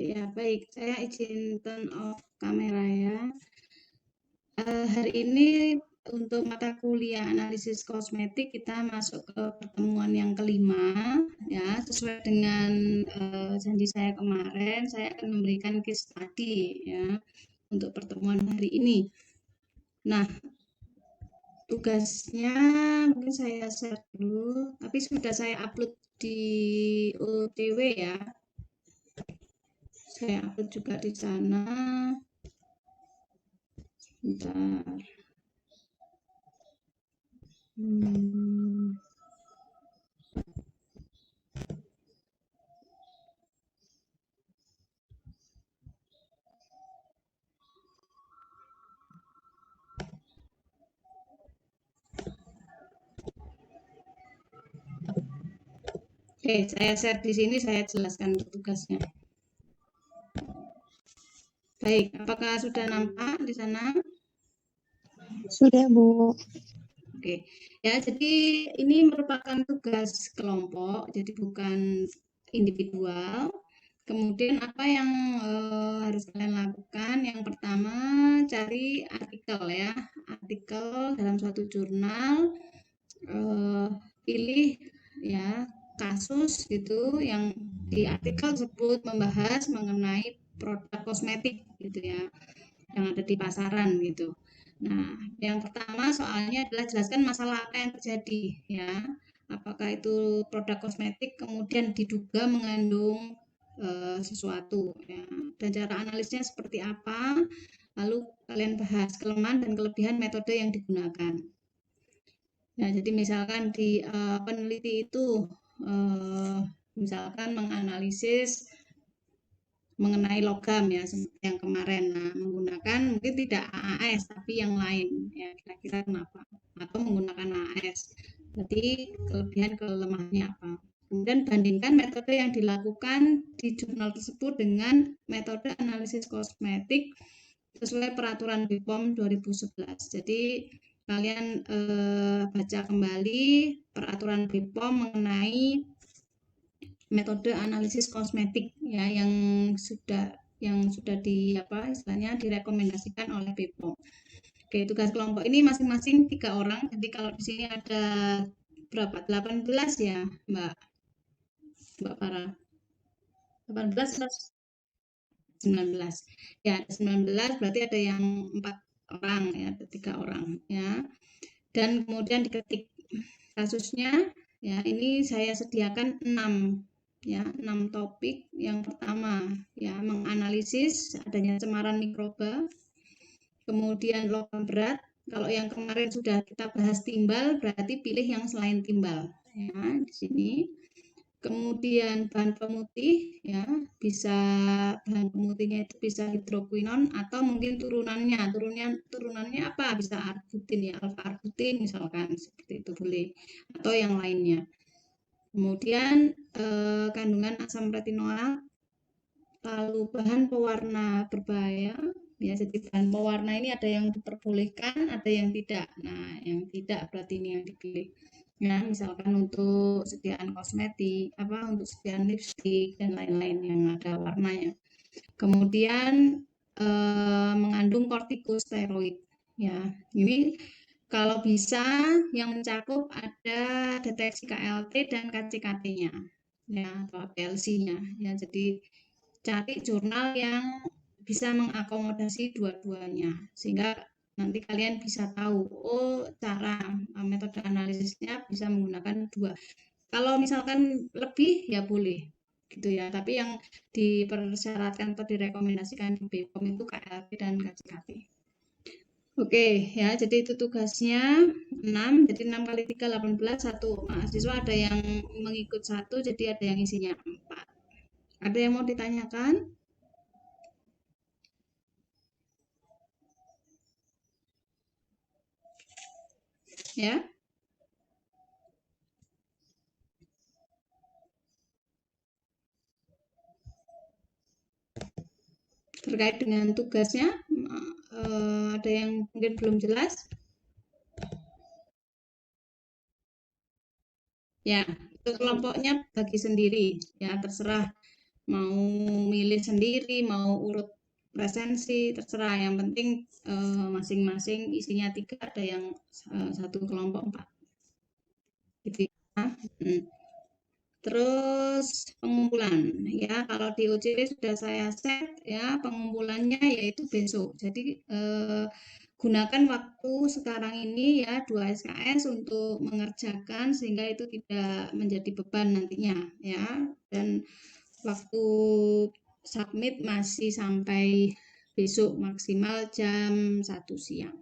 Ya, baik. Saya izin turn off kamera ya. Hari ini untuk mata kuliah analisis kosmetik kita masuk ke pertemuan yang kelima ya. Sesuai dengan janji saya kemarin, saya akan memberikan case study ya untuk pertemuan hari ini. Nah, tugasnya mungkin saya share dulu, tapi sudah saya upload di OTW ya. Saya upload juga di sana. Bentar. Oke, saya share di sini, saya jelaskan tugasnya. Baik, apakah sudah nampak di sana? Sudah, Bu. Oke, ya jadi ini merupakan tugas kelompok, jadi bukan individual. Kemudian apa yang harus kalian lakukan? Yang pertama, cari artikel ya, artikel dalam suatu jurnal, pilih ya kasus gitu yang di artikel tersebut membahas mengenai produk kosmetik gitu ya, yang ada di pasaran gitu. Nah, yang pertama soalnya adalah jelaskan masalah apa yang terjadi ya. Apakah itu produk kosmetik kemudian diduga mengandung sesuatu ya. Dan cara analisnya seperti apa? Lalu kalian bahas kelemahan dan kelebihan metode yang digunakan. Nah, jadi misalkan di peneliti itu misalkan menganalisis mengenai logam ya seperti yang kemarin. Nah, menggunakan mungkin tidak AAS tapi yang lain ya, kira-kira kenapa? Atau menggunakan AAS. Jadi kelebihan kelemahannya apa? Kemudian bandingkan metode yang dilakukan di jurnal tersebut dengan metode analisis kosmetik sesuai peraturan BPOM 2011. Jadi kalian baca kembali peraturan BPOM mengenai metode analisis kosmetik ya yang sudah di apa istilahnya direkomendasikan oleh BPOM. Oke, tugas kelompok ini masing-masing 3 orang. Jadi kalau di sini ada berapa? 18 ya, Mbak Farah. 18 plus 19. Ya, 19 berarti ada yang 4 orang ya, ada 3 orang ya. Dan kemudian diketik kasusnya ya, ini saya sediakan 6 ya, 6 topik. Yang pertama ya, menganalisis adanya cemaran mikroba, kemudian logam berat. Kalau yang kemarin sudah kita bahas timbal, berarti pilih yang selain timbal ya di sini. Kemudian bahan pemutih ya, bisa bahan pemutihnya itu bisa hidroquinon atau mungkin turunannya apa, bisa arbutin ya, alfa arbutin misalkan, seperti itu boleh, atau yang lainnya. Kemudian kandungan asam retinoat, lalu bahan pewarna berbahaya ya, jadi bahan pewarna ini ada yang diperbolehkan, ada yang tidak. Nah, yang tidak berarti ini yang dipilih. Nah, misalkan untuk sediaan kosmetik, untuk sediaan lipstik dan lain-lain yang ada warnanya. Kemudian mengandung kortikosteroid ya. Ini kalau bisa yang mencakup ada deteksi KLT dan KCKT-nya ya, atau APLC-nya ya. Jadi cari jurnal yang bisa mengakomodasi dua-duanya sehingga nanti kalian bisa tahu cara metode analisisnya bisa menggunakan dua. Kalau misalkan lebih ya boleh gitu ya, tapi yang dipersyaratkan atau direkomendasikan di BPOM itu KLP dan KCKT. Oke ya, jadi itu tugasnya 6, jadi 6 kali 3 18, satu mahasiswa ada yang mengikut 1, jadi ada yang isinya 4. Ada yang mau ditanyakan? Ya. Terkait dengan tugasnya, ada yang mungkin belum jelas? Ya, itu kelompoknya bagi sendiri, ya terserah mau milih sendiri, mau urut presensi, terserah. Yang penting masing-masing isinya 3, ada yang satu kelompok 4. Gitu ya. Terus pengumpulan ya, kalau di UCD sudah saya set ya, pengumpulannya yaitu besok. Jadi gunakan waktu sekarang ini ya 2 SKS untuk mengerjakan sehingga itu tidak menjadi beban nantinya ya. Dan waktu submit masih sampai besok maksimal jam 1 siang.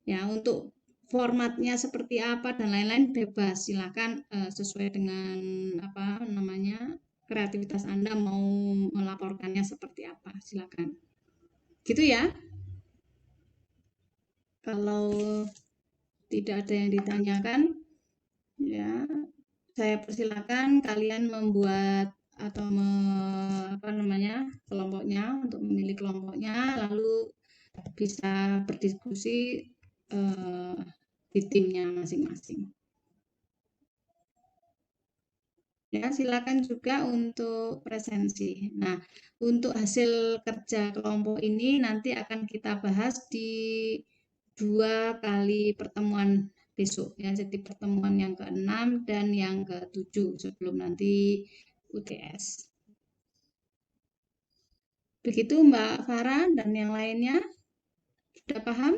Ya, untuk formatnya seperti apa dan lain-lain bebas, silakan sesuai dengan apa namanya kreativitas Anda mau melaporkannya seperti apa, silakan. Gitu ya. Kalau tidak ada yang ditanyakan, ya saya persilakan kalian membuat atau apa namanya kelompoknya, untuk memilih kelompoknya, lalu bisa berdiskusi di timnya masing-masing. Ya, silakan juga untuk presensi. Nah, untuk hasil kerja kelompok ini nanti akan kita bahas di 2 kali pertemuan besok ya. Jadi pertemuan yang ke-6 dan yang ke-7 sebelum nanti UTS. Begitu Mbak Farah dan yang lainnya, sudah paham?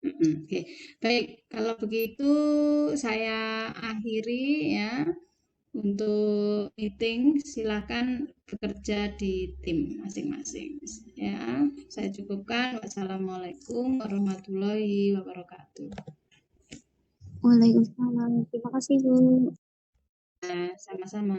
Oke, baik. Kalau begitu saya akhiri ya. Untuk meeting silakan bekerja di tim masing-masing ya. Saya cukupkan. Wassalamualaikum warahmatullahi wabarakatuh. Waalaikumsalam. Terima kasih, Bu. Sama-sama.